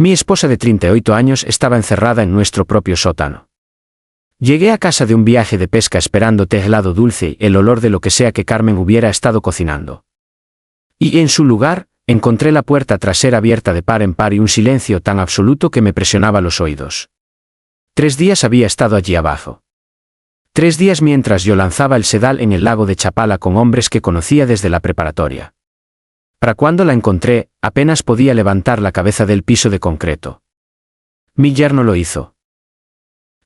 Mi esposa de 38 años estaba encerrada en nuestro propio sótano. Llegué a casa de un viaje de pesca esperando té helado dulce y el olor de lo que sea que Carmen hubiera estado cocinando. Y en su lugar, encontré la puerta trasera abierta de par en par y un silencio tan absoluto que me presionaba los oídos. 3 días había estado allí abajo. 3 días mientras yo lanzaba el sedal en el lago de Chapala con hombres que conocía desde la preparatoria. Para cuando la encontré, apenas podía levantar la cabeza del piso de concreto. Mi yerno lo hizo.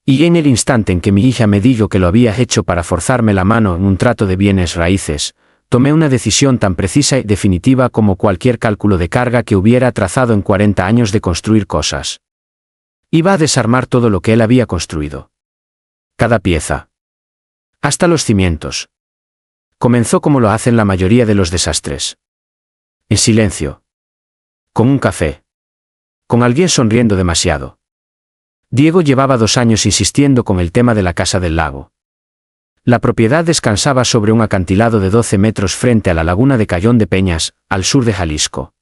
Y en el instante en que mi hija me dijo que lo había hecho para forzarme la mano en un trato de bienes raíces, tomé una decisión tan precisa y definitiva como cualquier cálculo de carga que hubiera trazado en 40 años de construir cosas. Iba a desarmar todo lo que él había construido. Cada pieza. Hasta los cimientos. Comenzó como lo hacen la mayoría de los desastres. En silencio. Con un café. Con alguien sonriendo demasiado. Diego llevaba 2 años insistiendo con el tema de la casa del lago. La propiedad descansaba sobre un acantilado de 12 metros frente a la laguna de Cayón de Peñas, al sur de Jalisco.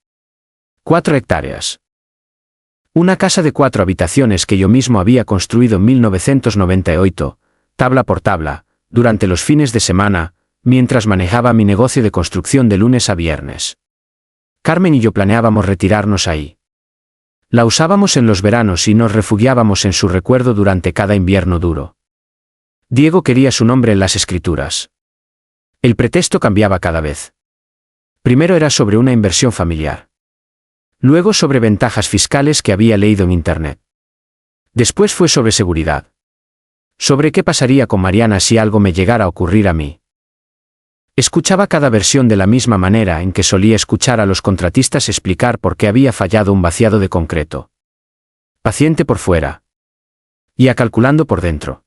4 hectáreas. Una casa de 4 habitaciones que yo mismo había construido en 1998, tabla por tabla, durante los fines de semana, mientras manejaba mi negocio de construcción de lunes a viernes. Carmen y yo planeábamos retirarnos ahí. La usábamos en los veranos y nos refugiábamos en su recuerdo durante cada invierno duro. Diego quería su nombre en las escrituras. El pretexto cambiaba cada vez. Primero era sobre una inversión familiar. Luego sobre ventajas fiscales que había leído en internet. Después fue sobre seguridad. Sobre qué pasaría con Mariana si algo me llegara a ocurrir a mí. Escuchaba cada versión de la misma manera en que solía escuchar a los contratistas explicar por qué había fallado un vaciado de concreto. Paciente por fuera. Y calculando por dentro.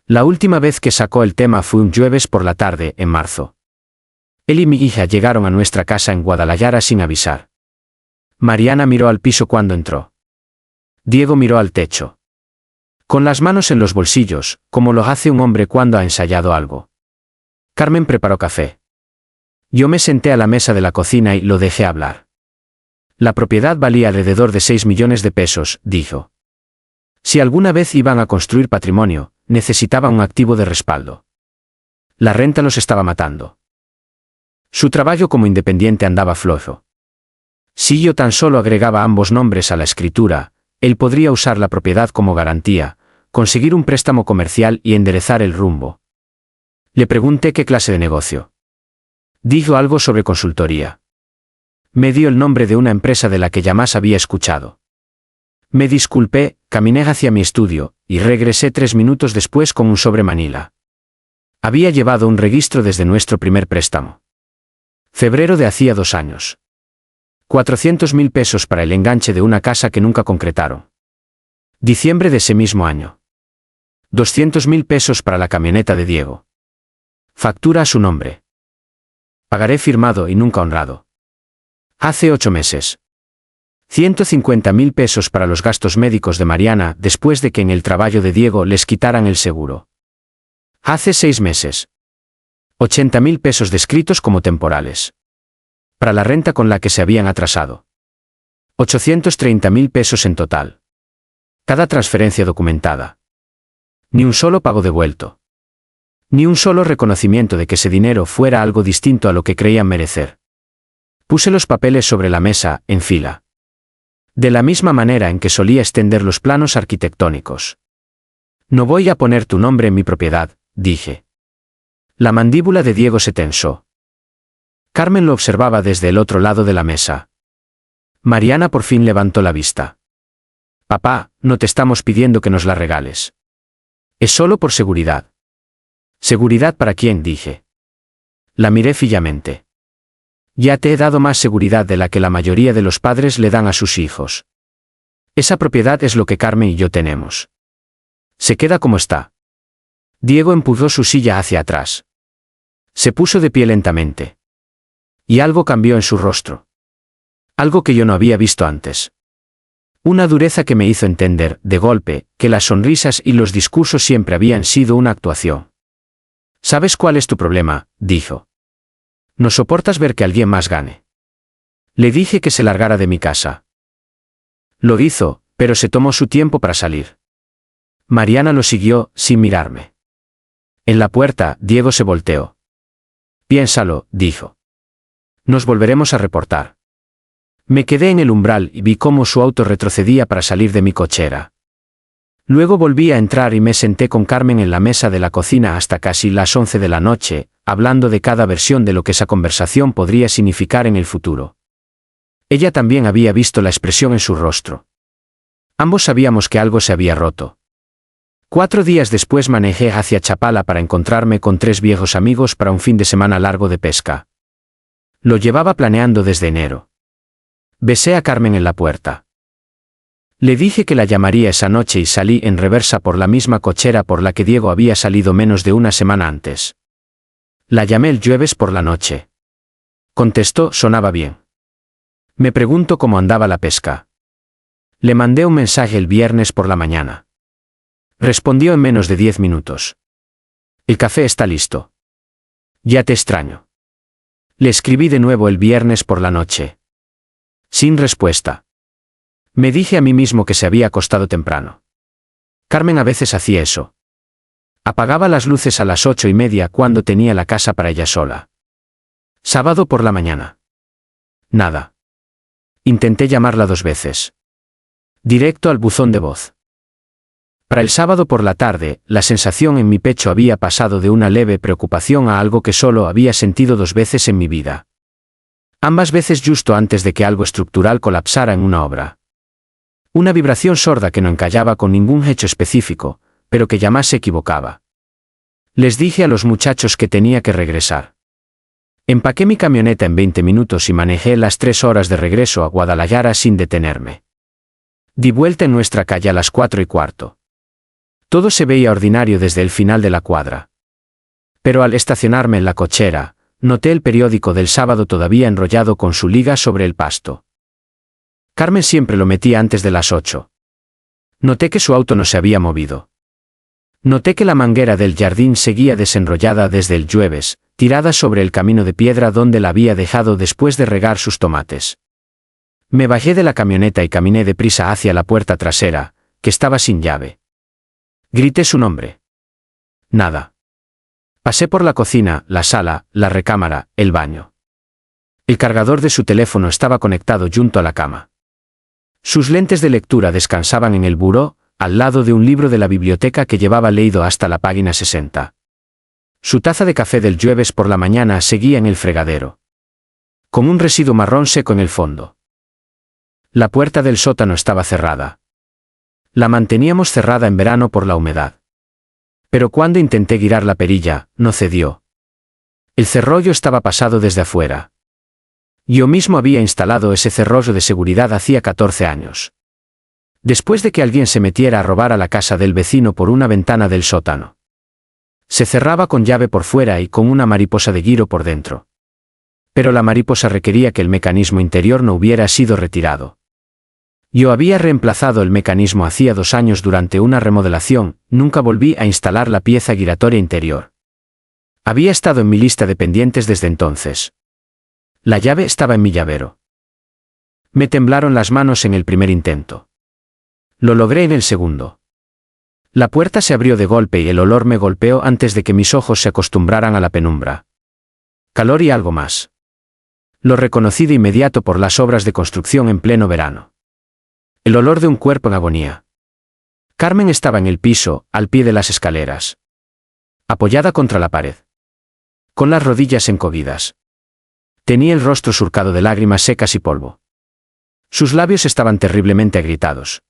La última vez que sacó el tema fue un jueves por la tarde, en marzo. Él y mi hija llegaron a nuestra casa en Guadalajara sin avisar. Mariana miró al piso cuando entró. Diego miró al techo. Con las manos en los bolsillos, como lo hace un hombre cuando ha ensayado algo. Carmen preparó café. Yo me senté a la mesa de la cocina y lo dejé hablar. La propiedad valía alrededor de 6 millones de pesos, dijo. Si alguna vez iban a construir patrimonio, necesitaban un activo de respaldo. La renta los estaba matando. Su trabajo como independiente andaba flojo. Si yo tan solo agregaba ambos nombres a la escritura, él podría usar la propiedad como garantía, conseguir un préstamo comercial y enderezar el rumbo. Le pregunté qué clase de negocio. Dijo algo sobre consultoría. Me dio el nombre de una empresa de la que jamás había escuchado. Me disculpé, caminé hacia mi estudio, y regresé 3 minutos después con un sobre Manila. Había llevado un registro desde nuestro primer préstamo. Febrero de hacía 2 años. 400.000 pesos para el enganche de una casa que nunca concretaron. Diciembre de ese mismo año. 200.000 pesos para la camioneta de Diego. Factura a su nombre. Pagaré firmado y nunca honrado. Hace 8 meses. 150.000 pesos para los gastos médicos de Mariana después de que en el trabajo de Diego les quitaran el seguro. Hace 6 meses. 80.000 pesos descritos como temporales. Para la renta con la que se habían atrasado. 830.000 pesos en total. Cada transferencia documentada. Ni un solo pago devuelto. Ni un solo reconocimiento de que ese dinero fuera algo distinto a lo que creían merecer. Puse los papeles sobre la mesa, en fila. De la misma manera en que solía extender los planos arquitectónicos. No voy a poner tu nombre en mi propiedad, dije. La mandíbula de Diego se tensó. Carmen lo observaba desde el otro lado de la mesa. Mariana por fin levantó la vista. Papá, no te estamos pidiendo que nos la regales. Es solo por seguridad. ¿Seguridad para quién?, dije. La miré fijamente. Ya te he dado más seguridad de la que la mayoría de los padres le dan a sus hijos. Esa propiedad es lo que Carmen y yo tenemos. Se queda como está. Diego empujó su silla hacia atrás. Se puso de pie lentamente. Y algo cambió en su rostro. Algo que yo no había visto antes. Una dureza que me hizo entender, de golpe, que las sonrisas y los discursos siempre habían sido una actuación. ¿Sabes cuál es tu problema?, dijo. No soportas ver que alguien más gane. Le dije que se largara de mi casa. Lo hizo, pero se tomó su tiempo para salir. Mariana lo siguió, sin mirarme. En la puerta, Diego se volteó. Piénsalo, dijo. Nos volveremos a reportar. Me quedé en el umbral y vi cómo su auto retrocedía para salir de mi cochera. Luego volví a entrar y me senté con Carmen en la mesa de la cocina hasta casi las 11 de la noche, hablando de cada versión de lo que esa conversación podría significar en el futuro. Ella también había visto la expresión en su rostro. Ambos sabíamos que algo se había roto. 4 días después manejé hacia Chapala para encontrarme con 3 viejos amigos para un fin de semana largo de pesca. Lo llevaba planeando desde enero. Besé a Carmen en la puerta. Le dije que la llamaría esa noche y salí en reversa por la misma cochera por la que Diego había salido menos de una semana antes. La llamé el jueves por la noche. Contestó, sonaba bien. Me preguntó cómo andaba la pesca. Le mandé un mensaje el viernes por la mañana. Respondió en menos de 10 minutos. El café está listo. Ya te extraño. Le escribí de nuevo el viernes por la noche. Sin respuesta. Me dije a mí mismo que se había acostado temprano. Carmen a veces hacía eso. Apagaba las luces a las 8:30 cuando tenía la casa para ella sola. Sábado por la mañana. Nada. Intenté llamarla 2 veces. Directo al buzón de voz. Para el sábado por la tarde, la sensación en mi pecho había pasado de una leve preocupación a algo que solo había sentido 2 veces en mi vida. Ambas veces justo antes de que algo estructural colapsara en una obra. Una vibración sorda que no encallaba con ningún hecho específico, pero que jamás se equivocaba. Les dije a los muchachos que tenía que regresar. Empaqué mi camioneta en 20 minutos y manejé las 3 horas de regreso a Guadalajara sin detenerme. Di vuelta en nuestra calle a las 4:15. Todo se veía ordinario desde el final de la cuadra. Pero al estacionarme en la cochera, noté el periódico del sábado todavía enrollado con su liga sobre el pasto. Carmen siempre lo metía antes de las 8. Noté que su auto no se había movido. Noté que la manguera del jardín seguía desenrollada desde el jueves, tirada sobre el camino de piedra donde la había dejado después de regar sus tomates. Me bajé de la camioneta y caminé deprisa hacia la puerta trasera, que estaba sin llave. Grité su nombre. Nada. Pasé por la cocina, la sala, la recámara, el baño. El cargador de su teléfono estaba conectado junto a la cama. Sus lentes de lectura descansaban en el buró, al lado de un libro de la biblioteca que llevaba leído hasta la página 60. Su taza de café del jueves por la mañana seguía en el fregadero. Con un residuo marrón seco en el fondo. La puerta del sótano estaba cerrada. La manteníamos cerrada en verano por la humedad. Pero cuando intenté girar la perilla, no cedió. El cerrollo estaba pasado desde afuera. Yo mismo había instalado ese cerrojo de seguridad hacía 14 años. Después de que alguien se metiera a robar a la casa del vecino por una ventana del sótano. Se cerraba con llave por fuera y con una mariposa de giro por dentro. Pero la mariposa requería que el mecanismo interior no hubiera sido retirado. Yo había reemplazado el mecanismo hacía 2 años durante una remodelación, nunca volví a instalar la pieza giratoria interior. Había estado en mi lista de pendientes desde entonces. La llave estaba en mi llavero. Me temblaron las manos en el primer intento. Lo logré en el segundo. La puerta se abrió de golpe y el olor me golpeó antes de que mis ojos se acostumbraran a la penumbra. Calor y algo más. Lo reconocí de inmediato por las obras de construcción en pleno verano. El olor de un cuerpo en agonía. Carmen estaba en el piso, al pie de las escaleras. Apoyada contra la pared. Con las rodillas encogidas. Tenía el rostro surcado de lágrimas secas y polvo. Sus labios estaban terriblemente agrietados.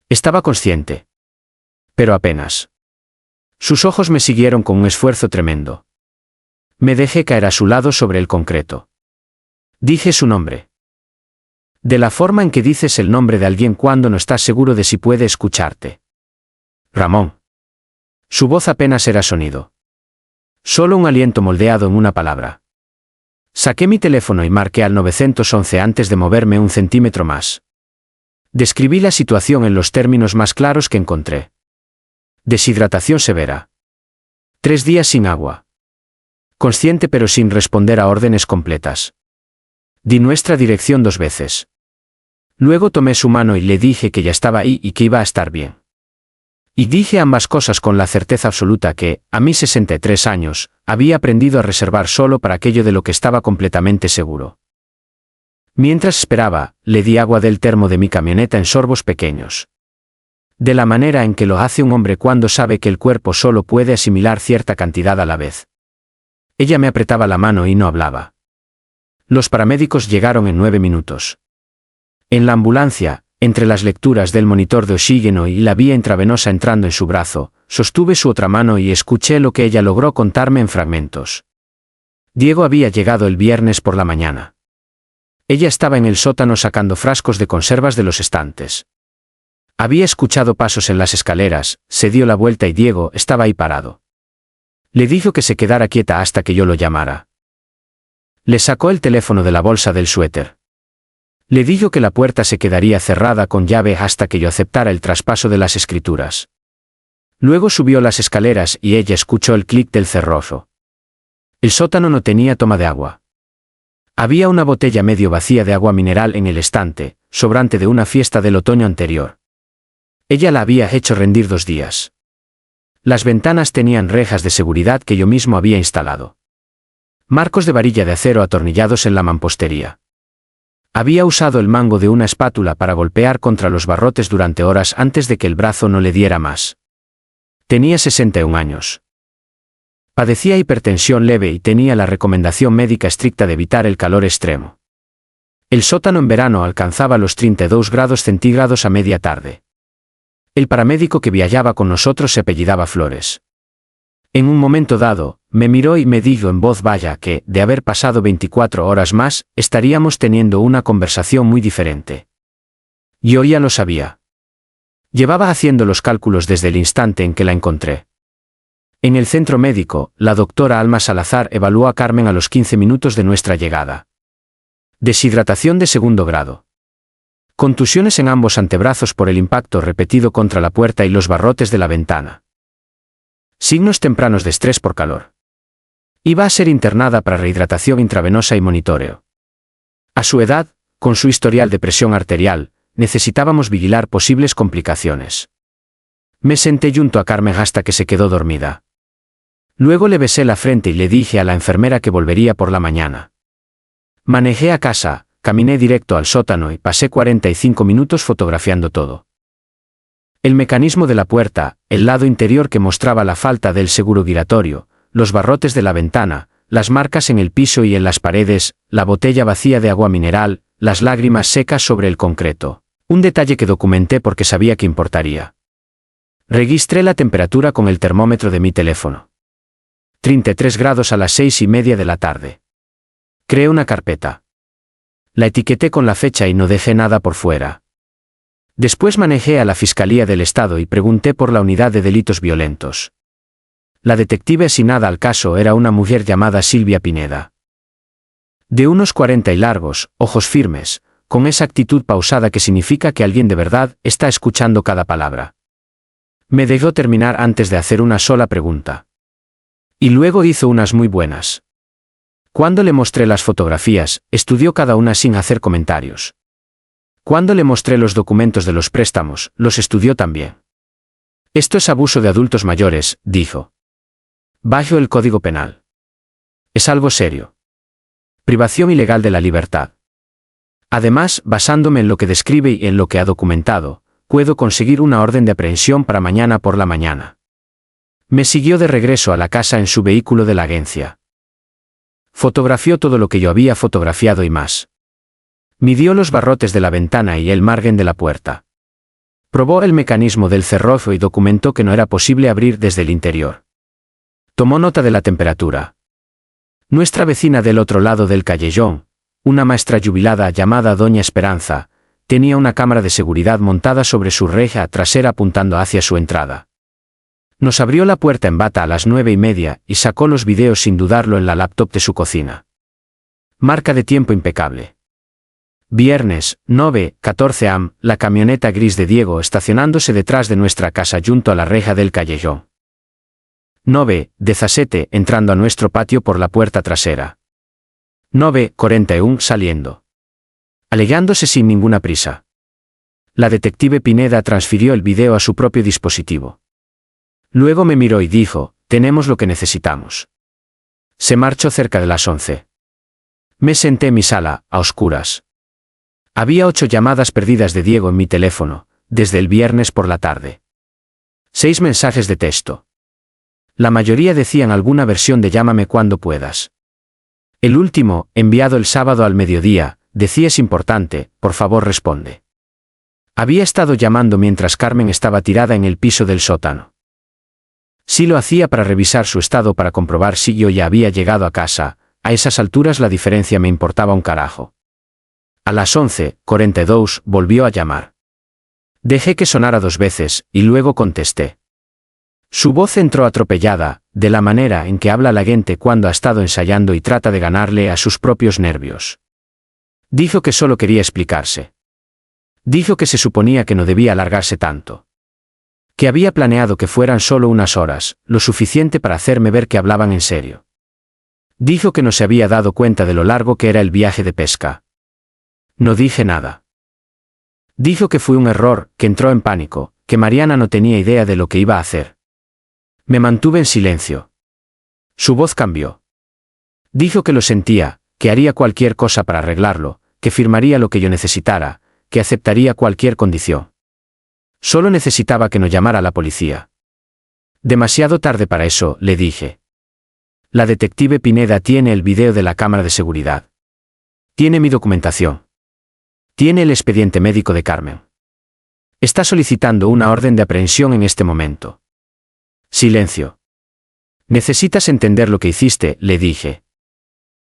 Estaba consciente. Pero apenas. Sus ojos me siguieron con un esfuerzo tremendo. Me dejé caer a su lado sobre el concreto. Dije su nombre. De la forma en que dices el nombre de alguien cuando no estás seguro de si puede escucharte. Ramón. Su voz apenas era sonido. Solo un aliento moldeado en una palabra. Saqué mi teléfono y marqué al 911 antes de moverme 1 centímetro más. Describí la situación en los términos más claros que encontré. Deshidratación severa. 3 días sin agua. Consciente pero sin responder a órdenes completas. Di nuestra dirección 2 veces. Luego tomé su mano y le dije que ya estaba ahí y que iba a estar bien. Y dije ambas cosas con la certeza absoluta que, a mis 63 años, había aprendido a reservar solo para aquello de lo que estaba completamente seguro. Mientras esperaba, le di agua del termo de mi camioneta en sorbos pequeños. De la manera en que lo hace un hombre cuando sabe que el cuerpo solo puede asimilar cierta cantidad a la vez. Ella me apretaba la mano y no hablaba. Los paramédicos llegaron en 9 minutos. En la ambulancia, entre las lecturas del monitor de oxígeno y la vía intravenosa entrando en su brazo, sostuve su otra mano y escuché lo que ella logró contarme en fragmentos. Diego había llegado el viernes por la mañana. Ella estaba en el sótano sacando frascos de conservas de los estantes. Había escuchado pasos en las escaleras, se dio la vuelta y Diego estaba ahí parado. Le dijo que se quedara quieta hasta que yo lo llamara. Le sacó el teléfono de la bolsa del suéter. Le dijo que la puerta se quedaría cerrada con llave hasta que yo aceptara el traspaso de las escrituras. Luego subió las escaleras y ella escuchó el clic del cerrojo. El sótano no tenía toma de agua. Había una botella medio vacía de agua mineral en el estante, sobrante de una fiesta del otoño anterior. Ella la había hecho rendir 2 días. Las ventanas tenían rejas de seguridad que yo mismo había instalado. Marcos de varilla de acero atornillados en la mampostería. Había usado el mango de una espátula para golpear contra los barrotes durante horas antes de que el brazo no le diera más. Tenía 61 años. Padecía hipertensión leve y tenía la recomendación médica estricta de evitar el calor extremo. El sótano en verano alcanzaba los 32 grados centígrados a media tarde. El paramédico que viajaba con nosotros se apellidaba Flores. En un momento dado, me miró y me dijo en voz baja que, de haber pasado 24 horas más, estaríamos teniendo una conversación muy diferente. Yo ya lo sabía. Llevaba haciendo los cálculos desde el instante en que la encontré. En el centro médico, la doctora Alma Salazar evaluó a Carmen a los 15 minutos de nuestra llegada. Deshidratación de 2º grado. Contusiones en ambos antebrazos por el impacto repetido contra la puerta y los barrotes de la ventana. Signos tempranos de estrés por calor. Iba a ser internada para rehidratación intravenosa y monitoreo. A su edad, con su historial de presión arterial, necesitábamos vigilar posibles complicaciones. Me senté junto a Carmen hasta que se quedó dormida. Luego le besé la frente y le dije a la enfermera que volvería por la mañana. Manejé a casa, caminé directo al sótano y pasé 45 minutos fotografiando todo. El mecanismo de la puerta, el lado interior que mostraba la falta del seguro giratorio, los barrotes de la ventana, las marcas en el piso y en las paredes, la botella vacía de agua mineral, las lágrimas secas sobre el concreto. Un detalle que documenté porque sabía que importaría. Registré la temperatura con el termómetro de mi teléfono. 33 grados a las 6:30 de la tarde. Creé una carpeta. La etiqueté con la fecha y no dejé nada por fuera. Después manejé a la Fiscalía del Estado y pregunté por la unidad de delitos violentos. La detective asignada al caso era una mujer llamada Silvia Pineda. De unos 40 y largos, ojos firmes, con esa actitud pausada que significa que alguien de verdad está escuchando cada palabra. Me dejó terminar antes de hacer una sola pregunta. Y luego hizo unas muy buenas. Cuando le mostré las fotografías, estudió cada una sin hacer comentarios. Cuando le mostré los documentos de los préstamos, los estudió también. Esto es abuso de adultos mayores, dijo. Bajo el Código Penal. Es algo serio. Privación ilegal de la libertad. Además, basándome en lo que describe y en lo que ha documentado, puedo conseguir una orden de aprehensión para mañana por la mañana. Me siguió de regreso a la casa en su vehículo de la agencia. Fotografió todo lo que yo había fotografiado y más. Midió los barrotes de la ventana y el margen de la puerta. Probó el mecanismo del cerrojo y documentó que no era posible abrir desde el interior. Tomó nota de la temperatura. Nuestra vecina del otro lado del callejón, una maestra jubilada llamada Doña Esperanza, tenía una cámara de seguridad montada sobre su reja trasera apuntando hacia su entrada. Nos abrió la puerta en bata a las 9:30 y sacó los videos sin dudarlo en la laptop de su cocina. Marca de tiempo impecable. Viernes, 9:14 am, la camioneta gris de Diego estacionándose detrás de nuestra casa junto a la reja del callejón. 9:17 entrando a nuestro patio por la puerta trasera. 9:41 saliendo. Alejándose sin ninguna prisa. La detective Pineda transfirió el video a su propio dispositivo. Luego me miró y dijo, tenemos lo que necesitamos. Se marchó cerca de las 11. Me senté en mi sala, a oscuras. Había 8 llamadas perdidas de Diego en mi teléfono, desde el viernes por la tarde. 6 mensajes de texto. La mayoría decían alguna versión de llámame cuando puedas. El último, enviado el sábado al mediodía, decía es importante, por favor responde. Había estado llamando mientras Carmen estaba tirada en el piso del sótano. Sí lo hacía para revisar su estado para comprobar si yo ya había llegado a casa, a esas alturas la diferencia me importaba un carajo. A las 11:42 volvió a llamar. Dejé que sonara 2 veces, y luego contesté. Su voz entró atropellada, de la manera en que habla la gente cuando ha estado ensayando y trata de ganarle a sus propios nervios. Dijo que solo quería explicarse. Dijo que se suponía que no debía alargarse tanto. Que había planeado que fueran solo unas horas, lo suficiente para hacerme ver que hablaban en serio. Dijo que no se había dado cuenta de lo largo que era el viaje de pesca. No dije nada. Dijo que fue un error, que entró en pánico, que Mariana no tenía idea de lo que iba a hacer. Me mantuve en silencio. Su voz cambió. Dijo que lo sentía, que haría cualquier cosa para arreglarlo, que firmaría lo que yo necesitara, que aceptaría cualquier condición. Solo necesitaba que no llamara a la policía. Demasiado tarde para eso, le dije. La detective Pineda tiene el video de la cámara de seguridad. Tiene mi documentación. Tiene el expediente médico de Carmen. Está solicitando una orden de aprehensión en este momento. Silencio. Necesitas entender lo que hiciste, le dije.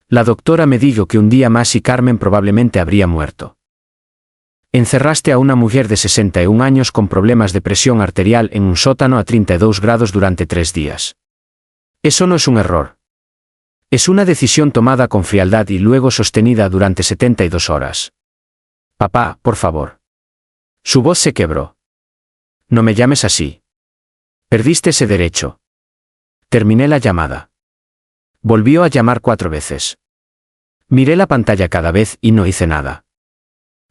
La doctora me dijo que un día más y Carmen probablemente habría muerto. Encerraste a una mujer de 61 años con problemas de presión arterial en un sótano a 32 grados durante 3 días. Eso no es un error. Es una decisión tomada con frialdad y luego sostenida durante 72 horas. Papá, por favor. Su voz se quebró. No me llames así. Perdiste ese derecho. Terminé la llamada. Volvió a llamar 4 veces. Miré la pantalla cada vez y no hice nada.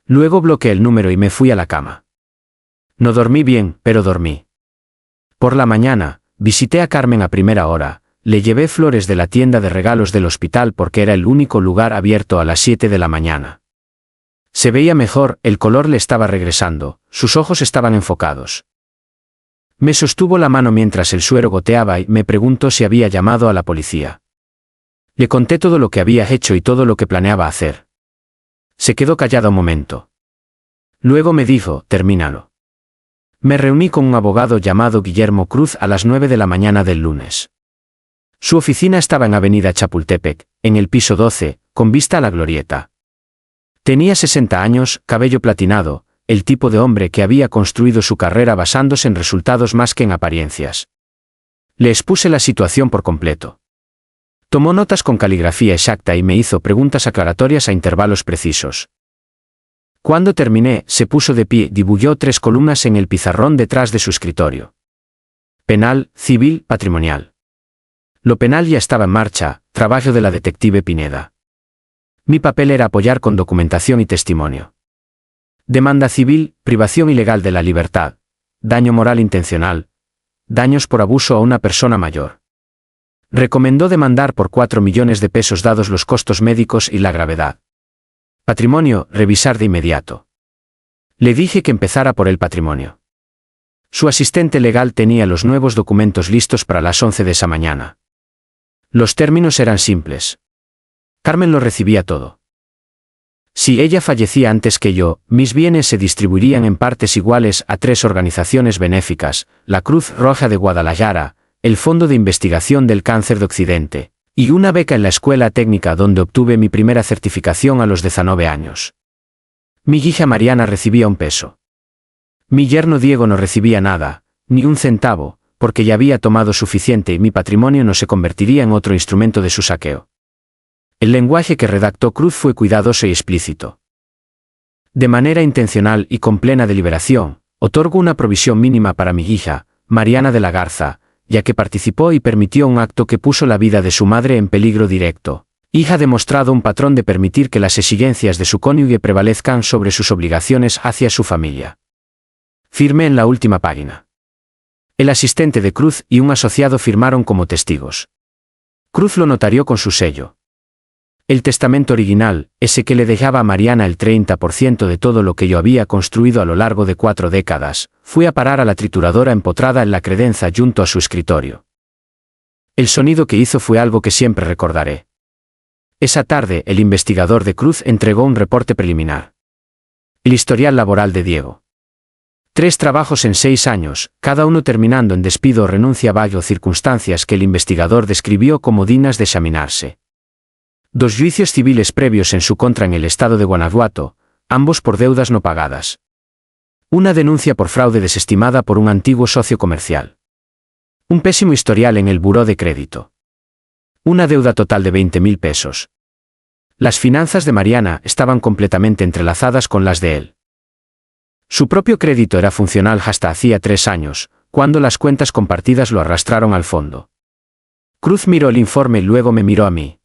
Luego bloqueé el número y me fui a la cama. No dormí bien, pero dormí. Por la mañana, visité a Carmen a primera hora, le llevé flores de la tienda de regalos del hospital porque era el único lugar abierto a las 7 de la mañana. Se veía mejor, el color le estaba regresando, sus ojos estaban enfocados. Me sostuvo la mano mientras el suero goteaba y me preguntó si había llamado a la policía. Le conté todo lo que había hecho y todo lo que planeaba hacer. Se quedó callado un momento. Luego me dijo, termínalo. Me reuní con un abogado llamado Guillermo Cruz a las 9 de la mañana del lunes. Su oficina estaba en Avenida Chapultepec, en el piso 12, con vista a la glorieta. Tenía 60 años, cabello platinado, el tipo de hombre que había construido su carrera basándose en resultados más que en apariencias. Le expuse la situación por completo. Tomó notas con caligrafía exacta y me hizo preguntas aclaratorias a intervalos precisos. Cuando terminé, se puso de pie y dibujó 3 columnas en el pizarrón detrás de su escritorio. Penal, civil, patrimonial. Lo penal ya estaba en marcha, trabajo de la detective Pineda. Mi papel era apoyar con documentación y testimonio. Demanda civil, privación ilegal de la libertad, daño moral intencional, daños por abuso a una persona mayor. Recomendó demandar por 4 millones de pesos dados los costos médicos y la gravedad. Patrimonio, revisar de inmediato. Le dije que empezara por el patrimonio. Su asistente legal tenía los nuevos documentos listos para las 11 de esa mañana. Los términos eran simples. Carmen lo recibía todo. Si ella fallecía antes que yo, mis bienes se distribuirían en partes iguales a 3 organizaciones benéficas, la Cruz Roja de Guadalajara, el Fondo de Investigación del Cáncer de Occidente, y una beca en la escuela técnica donde obtuve mi primera certificación a los 19 años. Mi hija Mariana recibía 1 peso. Mi yerno Diego no recibía nada, ni 1 centavo, porque ya había tomado suficiente y mi patrimonio no se convertiría en otro instrumento de su saqueo. El lenguaje que redactó Cruz fue cuidadoso y explícito. De manera intencional y con plena deliberación, otorgo una provisión mínima para mi hija, Mariana de la Garza, ya que participó y permitió un acto que puso la vida de su madre en peligro directo. Hija ha demostrado un patrón de permitir que las exigencias de su cónyuge prevalezcan sobre sus obligaciones hacia su familia. Firmé en la última página. El asistente de Cruz y un asociado firmaron como testigos. Cruz lo notarió con su sello. El testamento original, ese que le dejaba a Mariana el 30% de todo lo que yo había construido a lo largo de 4 décadas, fue a parar a la trituradora empotrada en la credenza junto a su escritorio. El sonido que hizo fue algo que siempre recordaré. Esa tarde, el investigador de Cruz entregó un reporte preliminar. El historial laboral de Diego. 3 trabajos en 6 años, cada uno terminando en despido o renuncia bajo circunstancias que el investigador describió como dignas de examinarse. 2 juicios civiles previos en su contra en el estado de Guanajuato, ambos por deudas no pagadas. Una denuncia por fraude desestimada por un antiguo socio comercial. Un pésimo historial en el buró de crédito. Una deuda total de 20.000 pesos. Las finanzas de Mariana estaban completamente entrelazadas con las de él. Su propio crédito era funcional hasta hacía 3 años, cuando las cuentas compartidas lo arrastraron al fondo. Cruz miró el informe y luego me miró a mí.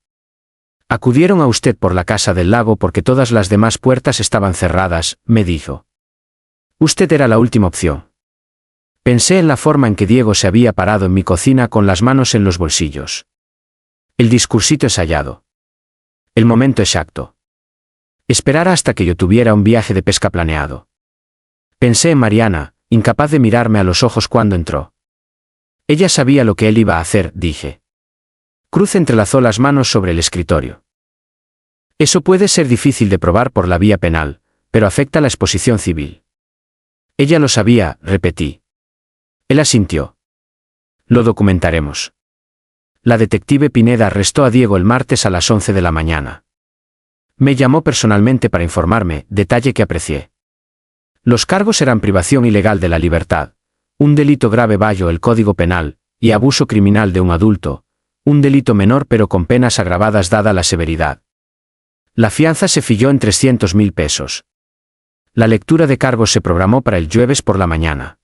Acudieron a usted por la Casa del Lago porque todas las demás puertas estaban cerradas, me dijo. Usted era la última opción. Pensé en la forma en que Diego se había parado en mi cocina con las manos en los bolsillos. El discursito ensayado. El momento exacto. Esperar hasta que yo tuviera un viaje de pesca planeado. Pensé en Mariana, incapaz de mirarme a los ojos cuando entró. Ella sabía lo que él iba a hacer, dije. Cruz entrelazó las manos sobre el escritorio. Eso puede ser difícil de probar por la vía penal, pero afecta la exposición civil. Ella lo sabía, repetí. Él asintió. Lo documentaremos. La detective Pineda arrestó a Diego el martes a las 11 de la mañana. Me llamó personalmente para informarme, detalle que aprecié. Los cargos eran privación ilegal de la libertad, un delito grave bajo el Código Penal, y abuso criminal de un adulto, un delito menor pero con penas agravadas dada la severidad. La fianza se fijó en 300.000 pesos. La lectura de cargos se programó para el jueves por la mañana.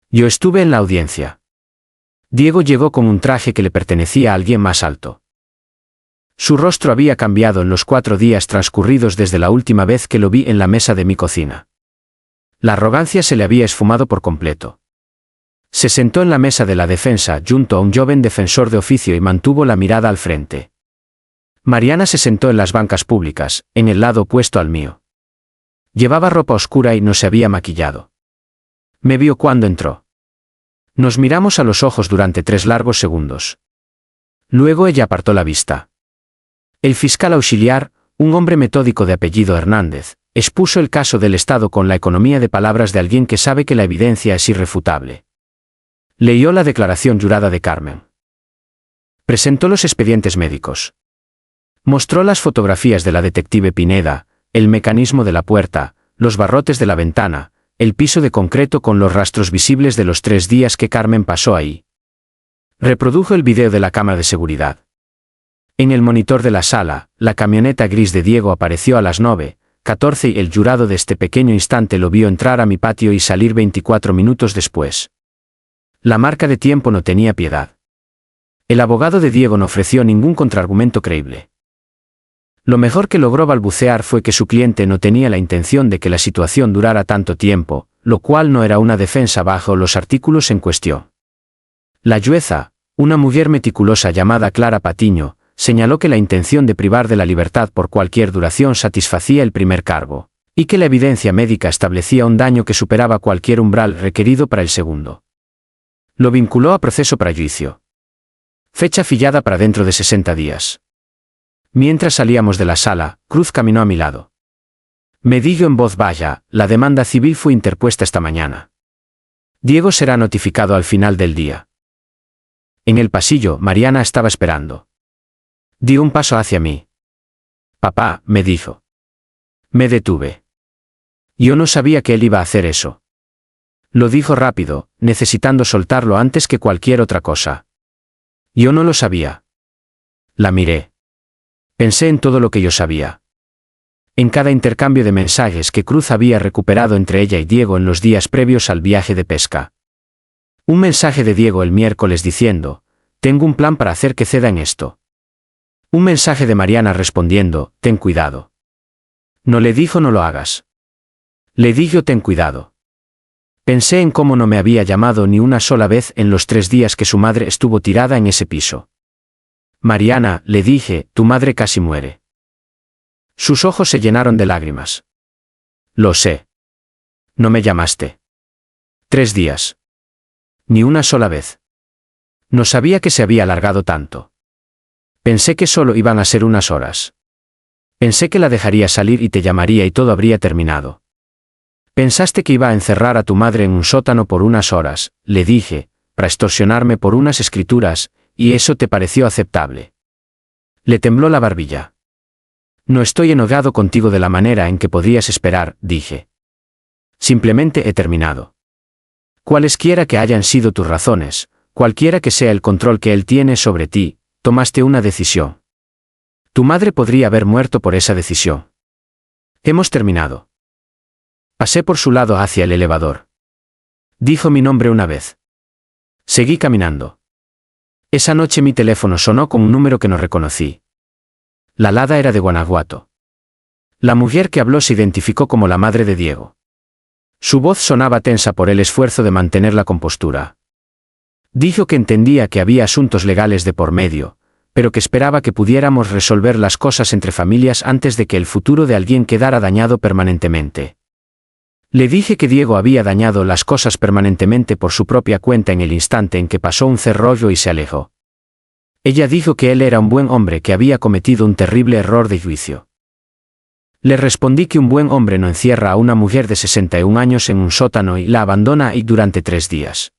Yo estuve en la audiencia. Diego llegó con un traje que le pertenecía a alguien más alto. Su rostro había cambiado en los 4 días transcurridos desde la última vez que lo vi en la mesa de mi cocina. La arrogancia se le había esfumado por completo. Se sentó en la mesa de la defensa junto a un joven defensor de oficio y mantuvo la mirada al frente. Mariana se sentó en las bancas públicas, en el lado opuesto al mío. Llevaba ropa oscura y no se había maquillado. Me vio cuando entró. Nos miramos a los ojos durante 3 largos segundos. Luego ella apartó la vista. El fiscal auxiliar, un hombre metódico de apellido Hernández, expuso el caso del Estado con la economía de palabras de alguien que sabe que la evidencia es irrefutable. Leyó la declaración jurada de Carmen. Presentó los expedientes médicos. Mostró las fotografías de la detective Pineda, el mecanismo de la puerta, los barrotes de la ventana, el piso de concreto con los rastros visibles de los 3 días que Carmen pasó ahí. Reprodujo el video de la cámara de seguridad. En el monitor de la sala, la camioneta gris de Diego apareció a las 9:14 y el jurado de este pequeño instante lo vio entrar a mi patio y salir 24 minutos después. La marca de tiempo no tenía piedad. El abogado de Diego no ofreció ningún contraargumento creíble. Lo mejor que logró balbucear fue que su cliente no tenía la intención de que la situación durara tanto tiempo, lo cual no era una defensa bajo los artículos en cuestión. La jueza, una mujer meticulosa llamada Clara Patiño, señaló que la intención de privar de la libertad por cualquier duración satisfacía el primer cargo, y que la evidencia médica establecía un daño que superaba cualquier umbral requerido para el segundo. Lo vinculó a proceso para juicio. Fecha fijada para dentro de 60 días. Mientras salíamos de la sala, Cruz caminó a mi lado. Me dijo en voz baja, la demanda civil fue interpuesta esta mañana. Diego será notificado al final del día. En el pasillo, Mariana estaba esperando. Dio un paso hacia mí. Papá, me dijo. Me detuve. Yo no sabía que él iba a hacer eso. Lo dijo rápido, necesitando soltarlo antes que cualquier otra cosa. Yo no lo sabía. La miré. Pensé en todo lo que yo sabía. En cada intercambio de mensajes que Cruz había recuperado entre ella y Diego en los días previos al viaje de pesca. Un mensaje de Diego el miércoles diciendo, tengo un plan para hacer que ceda en esto. Un mensaje de Mariana respondiendo, ten cuidado. No le dijo no lo hagas. Le dijo ten cuidado. Pensé en cómo no me había llamado ni una sola vez en los 3 días que su madre estuvo tirada en ese piso. Mariana, le dije, tu madre casi muere. Sus ojos se llenaron de lágrimas. Lo sé. No me llamaste. 3 días. Ni una sola vez. No sabía que se había alargado tanto. Pensé que solo iban a ser unas horas. Pensé que la dejaría salir y te llamaría y todo habría terminado. Pensaste que iba a encerrar a tu madre en un sótano por unas horas, le dije, para extorsionarme por unas escrituras, y eso te pareció aceptable. Le tembló la barbilla. No estoy enojado contigo de la manera en que podrías esperar, dije. Simplemente he terminado. Cualesquiera que hayan sido tus razones, cualquiera que sea el control que él tiene sobre ti, tomaste una decisión. Tu madre podría haber muerto por esa decisión. Hemos terminado. Pasé por su lado hacia el elevador. Dijo mi nombre una vez. Seguí caminando. Esa noche mi teléfono sonó con un número que no reconocí. La alada era de Guanajuato. La mujer que habló se identificó como la madre de Diego. Su voz sonaba tensa por el esfuerzo de mantener la compostura. Dijo que entendía que había asuntos legales de por medio, pero que esperaba que pudiéramos resolver las cosas entre familias antes de que el futuro de alguien quedara dañado permanentemente. Le dije que Diego había dañado las cosas permanentemente por su propia cuenta en el instante en que pasó un cerrollo y se alejó. Ella dijo que él era un buen hombre que había cometido un terrible error de juicio. Le respondí que un buen hombre no encierra a una mujer de 61 años en un sótano y la abandona ahí durante 3 días.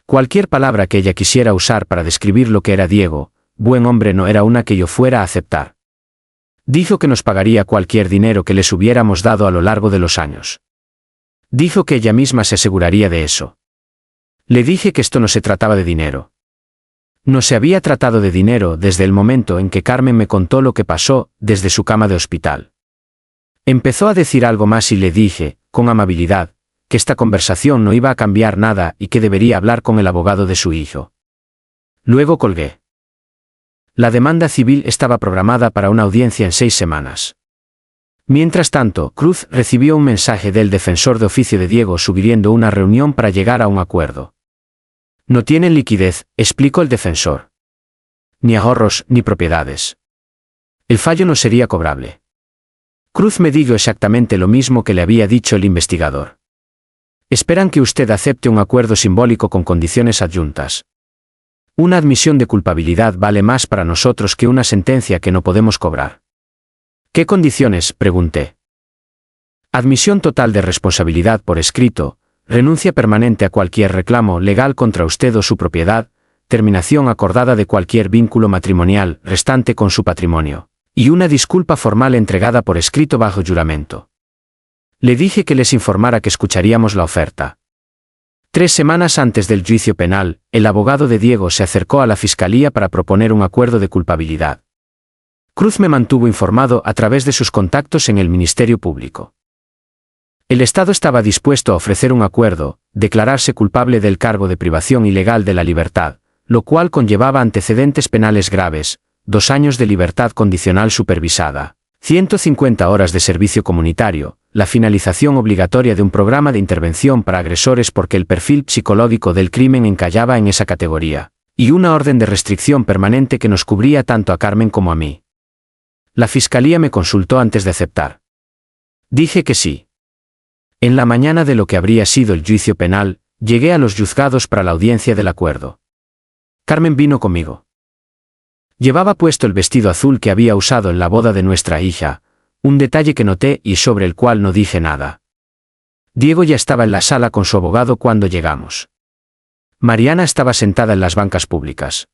Cualquier palabra que ella quisiera usar para describir lo que era Diego, buen hombre no era una que yo fuera a aceptar. Dijo que nos pagaría cualquier dinero que les hubiéramos dado a lo largo de los años. Dijo que ella misma se aseguraría de eso. Le dije que esto no se trataba de dinero. No se había tratado de dinero desde el momento en que Carmen me contó lo que pasó desde su cama de hospital. Empezó a decir algo más y le dije, con amabilidad, que esta conversación no iba a cambiar nada y que debería hablar con el abogado de su hijo. Luego colgué. La demanda civil estaba programada para una audiencia en 6 semanas. Mientras tanto, Cruz recibió un mensaje del defensor de oficio de Diego sugiriendo una reunión para llegar a un acuerdo. No tienen liquidez, explicó el defensor. Ni ahorros, ni propiedades. El fallo no sería cobrable. Cruz me dijo exactamente lo mismo que le había dicho el investigador. Esperan que usted acepte un acuerdo simbólico con condiciones adyuntas. Una admisión de culpabilidad vale más para nosotros que una sentencia que no podemos cobrar. ¿Qué condiciones?, pregunté. Admisión total de responsabilidad por escrito, renuncia permanente a cualquier reclamo legal contra usted o su propiedad, terminación acordada de cualquier vínculo matrimonial restante con su patrimonio, y una disculpa formal entregada por escrito bajo juramento. Le dije que les informara que escucharíamos la oferta. 3 semanas antes del juicio penal, el abogado de Diego se acercó a la fiscalía para proponer un acuerdo de culpabilidad. Cruz me mantuvo informado a través de sus contactos en el Ministerio Público. El Estado estaba dispuesto a ofrecer un acuerdo, declararse culpable del cargo de privación ilegal de la libertad, lo cual conllevaba antecedentes penales graves, 2 años de libertad condicional supervisada, 150 horas de servicio comunitario, la finalización obligatoria de un programa de intervención para agresores porque el perfil psicológico del crimen encallaba en esa categoría, y una orden de restricción permanente que nos cubría tanto a Carmen como a mí. La fiscalía me consultó antes de aceptar. Dije que sí. En la mañana de lo que habría sido el juicio penal, llegué a los juzgados para la audiencia del acuerdo. Carmen vino conmigo. Llevaba puesto el vestido azul que había usado en la boda de nuestra hija, un detalle que noté y sobre el cual no dije nada. Diego ya estaba en la sala con su abogado cuando llegamos. Mariana estaba sentada en las bancas públicas.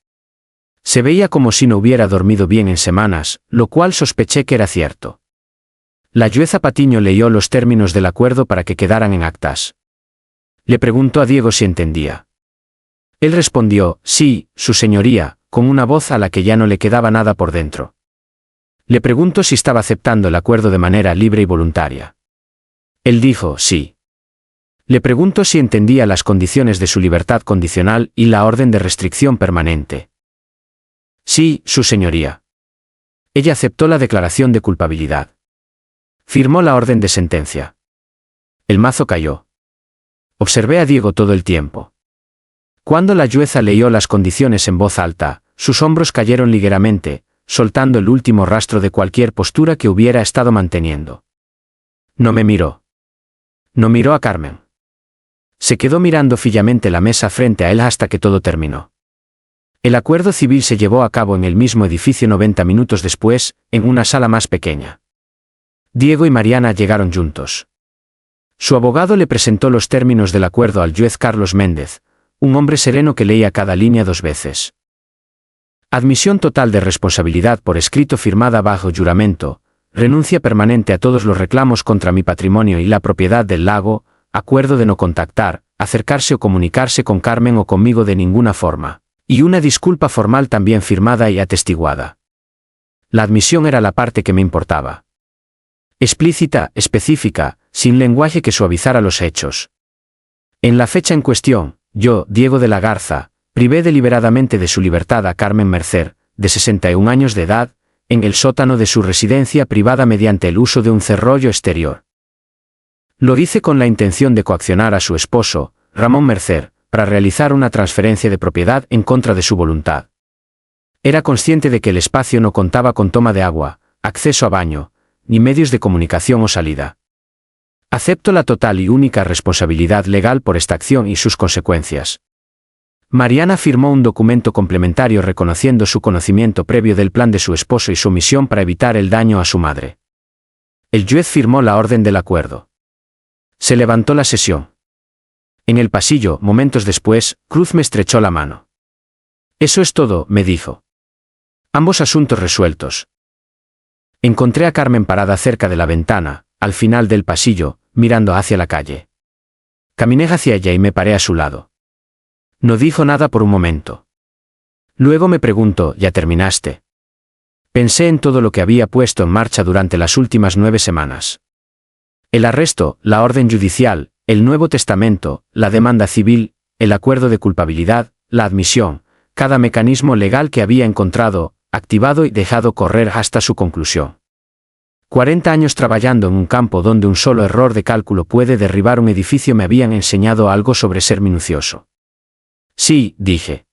Se veía como si no hubiera dormido bien en semanas, lo cual sospeché que era cierto. La jueza Patiño leyó los términos del acuerdo para que quedaran en actas. Le preguntó a Diego si entendía. Él respondió, sí, su señoría, con una voz a la que ya no le quedaba nada por dentro. Le preguntó si estaba aceptando el acuerdo de manera libre y voluntaria. Él dijo, sí. Le preguntó si entendía las condiciones de su libertad condicional y la orden de restricción permanente. Sí, su señoría. Ella aceptó la declaración de culpabilidad. Firmó la orden de sentencia. El mazo cayó. Observé a Diego todo el tiempo. Cuando la jueza leyó las condiciones en voz alta, sus hombros cayeron ligeramente, soltando el último rastro de cualquier postura que hubiera estado manteniendo. No me miró. No miró a Carmen. Se quedó mirando fijamente la mesa frente a él hasta que todo terminó. El acuerdo civil se llevó a cabo en el mismo edificio 90 minutos después, en una sala más pequeña. Diego y Mariana llegaron juntos. Su abogado le presentó los términos del acuerdo al juez Carlos Méndez, un hombre sereno que leía cada línea 2 veces. Admisión total de responsabilidad por escrito firmada bajo juramento, renuncia permanente a todos los reclamos contra mi patrimonio y la propiedad del lago, acuerdo de no contactar, acercarse o comunicarse con Carmen o conmigo de ninguna forma, y una disculpa formal también firmada y atestiguada. La admisión era la parte que me importaba. Explícita, específica, sin lenguaje que suavizara los hechos. En la fecha en cuestión, yo, Diego de la Garza, privé deliberadamente de su libertad a Carmen Mercer, de 61 años de edad, en el sótano de su residencia privada mediante el uso de un cerrojo exterior. Lo hice con la intención de coaccionar a su esposo, Ramón Mercer, para realizar una transferencia de propiedad en contra de su voluntad. Era consciente de que el espacio no contaba con toma de agua, acceso a baño, ni medios de comunicación o salida. Acepto la total y única responsabilidad legal por esta acción y sus consecuencias. Mariana firmó un documento complementario reconociendo su conocimiento previo del plan de su esposo y su misión para evitar el daño a su madre. El juez firmó la orden del acuerdo. Se levantó la sesión. En el pasillo, momentos después, Cruz me estrechó la mano. Eso es todo, me dijo. Ambos asuntos resueltos. Encontré a Carmen parada cerca de la ventana, al final del pasillo, mirando hacia la calle. Caminé hacia ella y me paré a su lado. No dijo nada por un momento. Luego me preguntó, ¿ya terminaste? Pensé en todo lo que había puesto en marcha durante las últimas 9 semanas. El arresto, la orden judicial, el Nuevo Testamento, la demanda civil, el acuerdo de culpabilidad, la admisión, cada mecanismo legal que había encontrado, activado y dejado correr hasta su conclusión. 40 años trabajando en un campo donde un solo error de cálculo puede derribar un edificio me habían enseñado algo sobre ser minucioso. Sí, dije.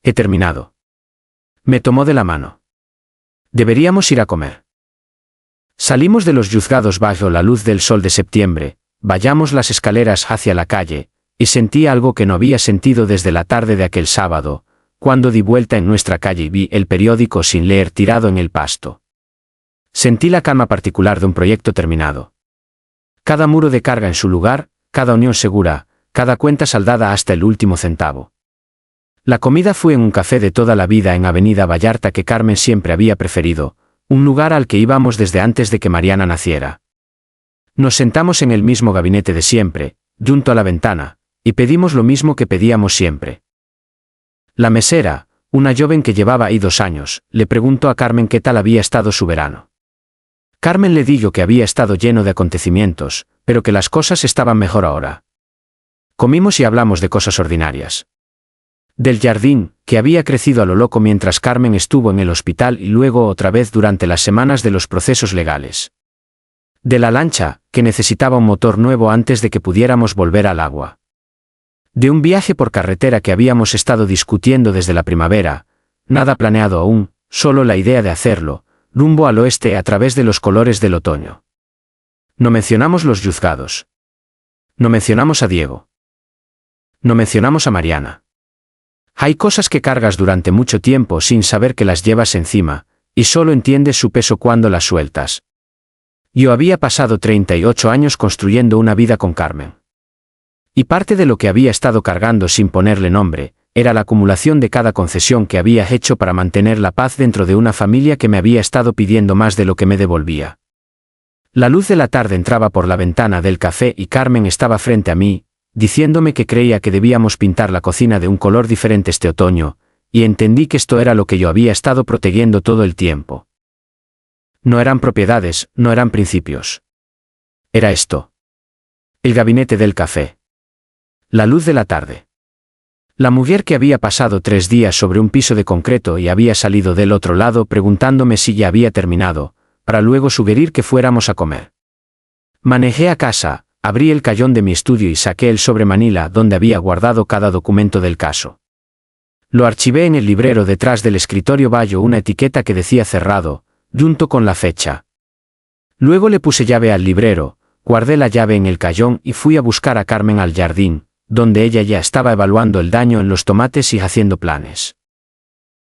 He terminado. Me tomó de la mano. Deberíamos ir a comer. Salimos de los juzgados bajo la luz del sol de septiembre, vayamos las escaleras hacia la calle, y sentí algo que no había sentido desde la tarde de aquel sábado, cuando di vuelta en nuestra calle y vi el periódico sin leer tirado en el pasto. Sentí la calma particular de un proyecto terminado. Cada muro de carga en su lugar, cada unión segura, cada cuenta saldada hasta el último centavo. La comida fue en un café de toda la vida en Avenida Vallarta que Carmen siempre había preferido, un lugar al que íbamos desde antes de que Mariana naciera. Nos sentamos en el mismo gabinete de siempre, junto a la ventana, y pedimos lo mismo que pedíamos siempre. La mesera, una joven que llevaba ahí 2 años, le preguntó a Carmen qué tal había estado su verano. Carmen le dijo que había estado lleno de acontecimientos, pero que las cosas estaban mejor ahora. Comimos y hablamos de cosas ordinarias. Del jardín, que había crecido a lo loco mientras Carmen estuvo en el hospital y luego otra vez durante las semanas de los procesos legales. De la lancha, que necesitaba un motor nuevo antes de que pudiéramos volver al agua. De un viaje por carretera que habíamos estado discutiendo desde la primavera, nada planeado aún, solo la idea de hacerlo, rumbo al oeste a través de los colores del otoño. No mencionamos los juzgados. No mencionamos a Diego. No mencionamos a Mariana. Hay cosas que cargas durante mucho tiempo sin saber que las llevas encima, y solo entiendes su peso cuando las sueltas. Yo había pasado 38 años construyendo una vida con Carmen. Y parte de lo que había estado cargando sin ponerle nombre, era la acumulación de cada concesión que había hecho para mantener la paz dentro de una familia que me había estado pidiendo más de lo que me devolvía. La luz de la tarde entraba por la ventana del café y Carmen estaba frente a mí, diciéndome que creía que debíamos pintar la cocina de un color diferente este otoño, y entendí que esto era lo que yo había estado protegiendo todo el tiempo. No eran propiedades, no eran principios. Era esto. El gabinete del café. La luz de la tarde. La mujer que había pasado 3 días sobre un piso de concreto y había salido del otro lado preguntándome si ya había terminado, para luego sugerir que fuéramos a comer. Manejé a casa, Abrí el cajón de mi estudio y saqué el sobre manila donde había guardado cada documento del caso. Lo archivé en el librero detrás del escritorio bajo una etiqueta que decía cerrado, junto con la fecha. Luego le puse llave al librero, guardé la llave en el cajón y fui a buscar a Carmen al jardín, donde ella ya estaba evaluando el daño en los tomates y haciendo planes.